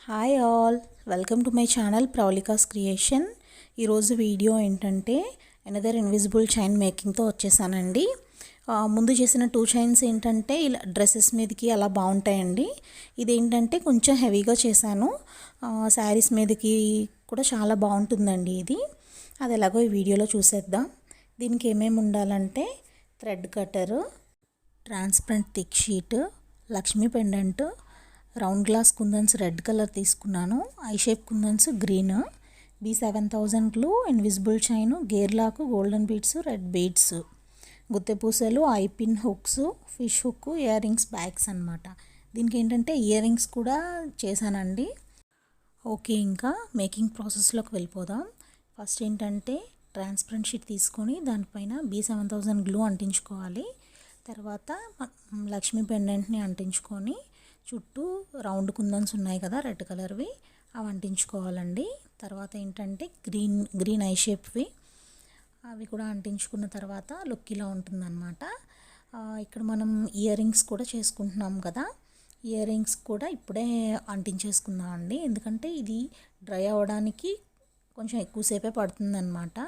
Hi all, welcome to my channel ప్రౌలికాస్ creation. ఈరోజు video ఏంటంటే అనదర్ ఇన్విజిబుల్ చైన్ మేకింగ్తో వచ్చేసానండి. ముందు చేసిన 2 చైన్స్ ఏంటంటే ఇలా డ్రెస్సెస్ మీదకి అలా బాగుంటాయండి. ఇదేంటంటే కొంచెం హెవీగా చేశాను, శారీస్ మీదకి కూడా చాలా బాగుంటుందండి ఇది. అది ఎలాగో ఈ వీడియోలో చూసేద్దాం. దీనికి ఏమేమి ఉండాలంటే thread cutter, transparent thick sheet, Lakshmi pendant, round glass కుందన్స్ రెడ్ కలర్ తీసుకున్నాను, ఐ షేప్ కుందన్స్ green, B7000 glue, invisible chain, gear lock, golden beads, red beads, గుత్తె పూసలు, eye pin hooks, fish hook, earrings bags అనమాట. దీనికి ఏంటంటే ear rings కూడా చేశానండి. ఓకే, ఇంకా మేకింగ్ ప్రాసెస్లోకి వెళ్ళిపోదాం. ఫస్ట్ ఏంటంటే ట్రాన్స్పరెంట్ షీట్ తీసుకొని దానిపైన B7000 గ్లూ అంటించుకోవాలి. తర్వాత లక్ష్మీ పెండెంట్ని అంటించుకొని చుట్టూ రౌండ్ కుందన్స్ ఉన్నాయి కదా రెడ్ కలర్వి, అవి అంటించుకోవాలండి. తర్వాత ఏంటంటే గ్రీన్ ఐ షేప్వి అవి కూడా అంటించుకున్న తర్వాత లుక్ ఇలా ఉంటుందన్నమాట. ఇక్కడ మనం ఇయర్ రింగ్స్ కూడా చేసుకుంటున్నాం కదా, ఇయర్ రింగ్స్ కూడా ఇప్పుడే అంటించేసుకుందాం అండి. ఎందుకంటే ఇది డ్రై అవ్వడానికి కొంచెం ఎక్కువసేపే పడుతుందన్నమాట.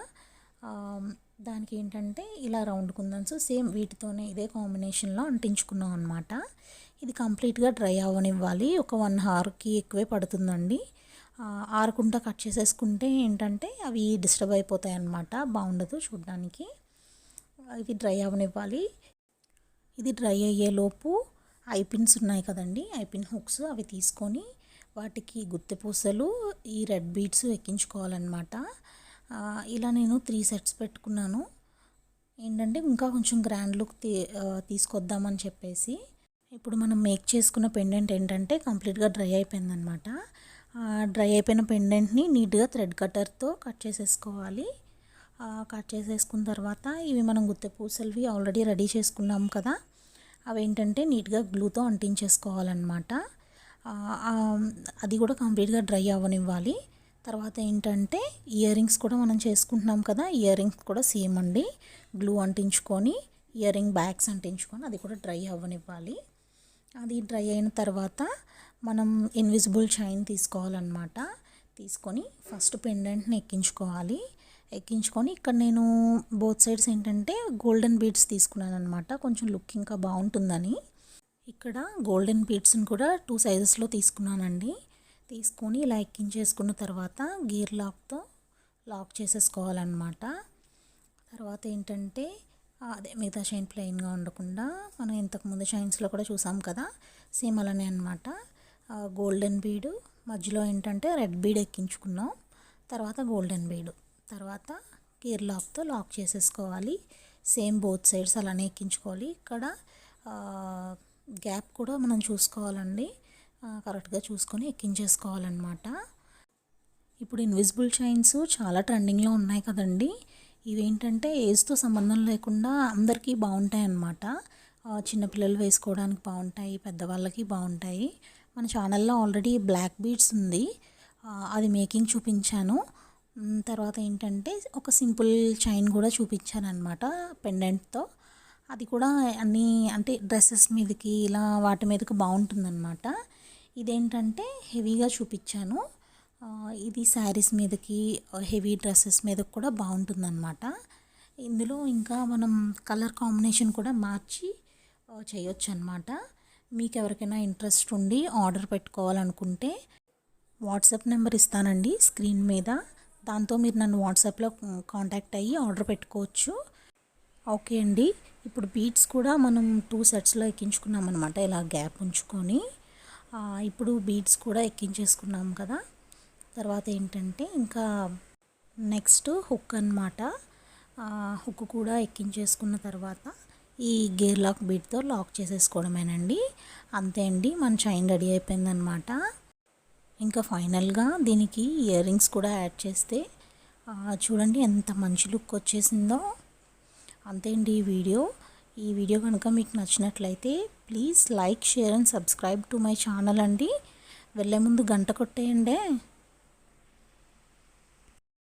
దానికి ఏంటంటే ఇలా రౌండ్ కుందన్స్ సేమ్ వీటితోనే ఇదే కాంబినేషన్లో అంటించుకున్నాం అనమాట. ఇది కంప్లీట్గా డ్రై అవ్వనివ్వాలి. ఒక 1 అవర్కి ఎక్కువే పడుతుందండి. ఆరకుండా కట్ చేసేసుకుంటే ఏంటంటే అవి డిస్టర్బ్ అయిపోతాయి అన్నమాట, బాగుండదు చూడడానికి. ఇవి డ్రై అవ్వనివ్వాలి. ఇది డ్రై అయ్యేలోపు ఐ పిన్స్ ఉన్నాయి కదండి, ఐ పిన్ హుక్స్ అవి తీసుకొని వాటికి గుత్తె పూసలు, ఈ రెడ్ బీడ్స్ ఎక్కించుకోవాలన్నమాట. ఇలా నేను 3 సెట్స్ పెట్టుకున్నాను. ఏంటంటే ఇంకా కొంచెం గ్రాండ్ లుక్ తీసుకొద్దామని చెప్పేసి. ఇప్పుడు మనం మేక్ చేసుకున్న పెండెంట్ ఏంటంటే కంప్లీట్గా డ్రై అయిపోయిందనమాట. డ్రై అయిపోయిన పెండెంట్ని నీట్గా థ్రెడ్ కట్టర్తో కట్ చేసేసుకోవాలి. కట్ చేసేసుకున్న తర్వాత ఇవి మనం గుత్తె పూసలవి ఆల్రెడీ రెడీ చేసుకున్నాం కదా, అవి ఏంటంటే నీట్గా గ్లూతో అంటించేసుకోవాలన్నమాట. అది కూడా కంప్లీట్గా డ్రై అవ్వనివ్వాలి. తర్వాత ఏంటంటే ఇయర్ రింగ్స్ కూడా మనం చేసుకుంటున్నాం కదా, ఇయర్ రింగ్స్ కూడా సేమ్ అండి, గ్లూ అంటించుకొని ఇయర్ రింగ్ బ్యాగ్స్ అంటించుకొని అది కూడా డ్రై అవ్వనివ్వాలి. అది డ్రై అయిన తర్వాత మనం ఇన్విజిబుల్ చైన్ తీసుకోవాలన్నమాట. తీసుకొని ఫస్ట్ పెండెంట్ని ఎక్కించుకొని ఇక్కడ నేను బోత్ సైడ్స్ ఏంటంటే గోల్డెన్ బీడ్స్ తీసుకున్నాను అనమాట, కొంచెం లుక్ ఇంకా బాగుంటుందని. ఇక్కడ గోల్డెన్ బీడ్స్ని కూడా 2 సైజెస్లో తీసుకున్నానండి. తీసుకొని ఇలా ఎక్కించేసుకున్న తర్వాత గేర్ లాక్తో లాక్ చేసేసుకోవాలన్నమాట. తర్వాత ఏంటంటే అదే మిగతా చైన్ ప్లెయిన్గా ఉండకుండా మనం ఇంతకుముందు చైన్స్లో కూడా చూసాం కదా, సేమ్ అలానే అనమాట. గోల్డెన్ బీడు మధ్యలో ఏంటంటే రెడ్ బీడ్ ఎక్కించుకున్నాం, తర్వాత గోల్డెన్ బీడు, తర్వాత గేర్ లాక్తో లాక్ చేసేసుకోవాలి. సేమ్ బోత్ సైడ్స్ అలానే ఎక్కించుకోవాలి. ఇక్కడ గ్యాప్ కూడా మనం చూసుకోవాలండి, కరెక్ట్గా చూసుకొని ఎక్కించేసుకోవాలన్నమాట. ఇప్పుడు ఇన్విజిబుల్ చైన్స్ చాలా ట్రెండింగ్లో ఉన్నాయి కదండి. ఇవేంటంటే ఏజ్తో సంబంధం లేకుండా అందరికీ బాగుంటాయి అన్నమాట. చిన్నపిల్లలు వేసుకోవడానికి బాగుంటాయి, పెద్దవాళ్ళకి బాగుంటాయి. మన ఛానల్లో ఆల్రెడీ బ్లాక్ బీడ్స్ ఉంది, అది మేకింగ్ చూపించాను. తర్వాత ఏంటంటే ఒక సింపుల్ చైన్ కూడా చూపించాను అనమాట పెండెంట్తో. అది కూడా అన్నీ అంటే డ్రెస్సెస్ మీదకి ఇలా వాటి మీదకి బాగుంటుందన్నమాట. ఇదేంటంటే హెవీగా చూపించాను, ఇది శారీస్ మీదకి హెవీ డ్రెస్సెస్ మీద కూడా బాగుంటుందన్నమాట. ఇందులో ఇంకా మనం కలర్ కాంబినేషన్ కూడా మార్చి చేయొచ్చు అన్నమాట. మీకు ఎవరికైనా ఇంట్రెస్ట్ ఉండి ఆర్డర్ పెట్టుకోవాలనుకుంటే వాట్సాప్ నెంబర్ ఇస్తానండి స్క్రీన్ మీద, దాంతో మీరు నన్ను వాట్సాప్లో కాంటాక్ట్ అయ్యి ఆర్డర్ పెట్టుకోవచ్చు. ఓకే అండి, ఇప్పుడు బీడ్స్ కూడా మనం 2 సెట్స్లో ఎక్కించుకున్నాం అనమాట, ఇలా గ్యాప్ ఉంచుకొని. ఇప్పుడు బీడ్స్ కూడా ఎక్కించేసుకున్నాం కదా. తర్వాత ఏంటంటే ఇంకా నెక్స్ట్ హుక్ అన్నమాట. హుక్ కూడా ఎక్కించేసుకున్న తర్వాత ఈ గేర్ లాక్ బీడ్తో లాక్ చేసేసుకోవడమేనండి. అంతే అండి, మన చైన్ రెడీ అయిపోయిందనమాట. ఇంకా ఫైనల్గా దీనికి ఇయర్ రింగ్స్ కూడా యాడ్ చేస్తే చూడండి ఎంత మంచి లుక్ వచ్చేసిందో. అంతే అండి ఈ వీడియో కనుక మీకు నచ్చినట్లయితే please like, share and subscribe to my channel అండి. వెళ్ళే ముందు గంట కొట్టేయండి.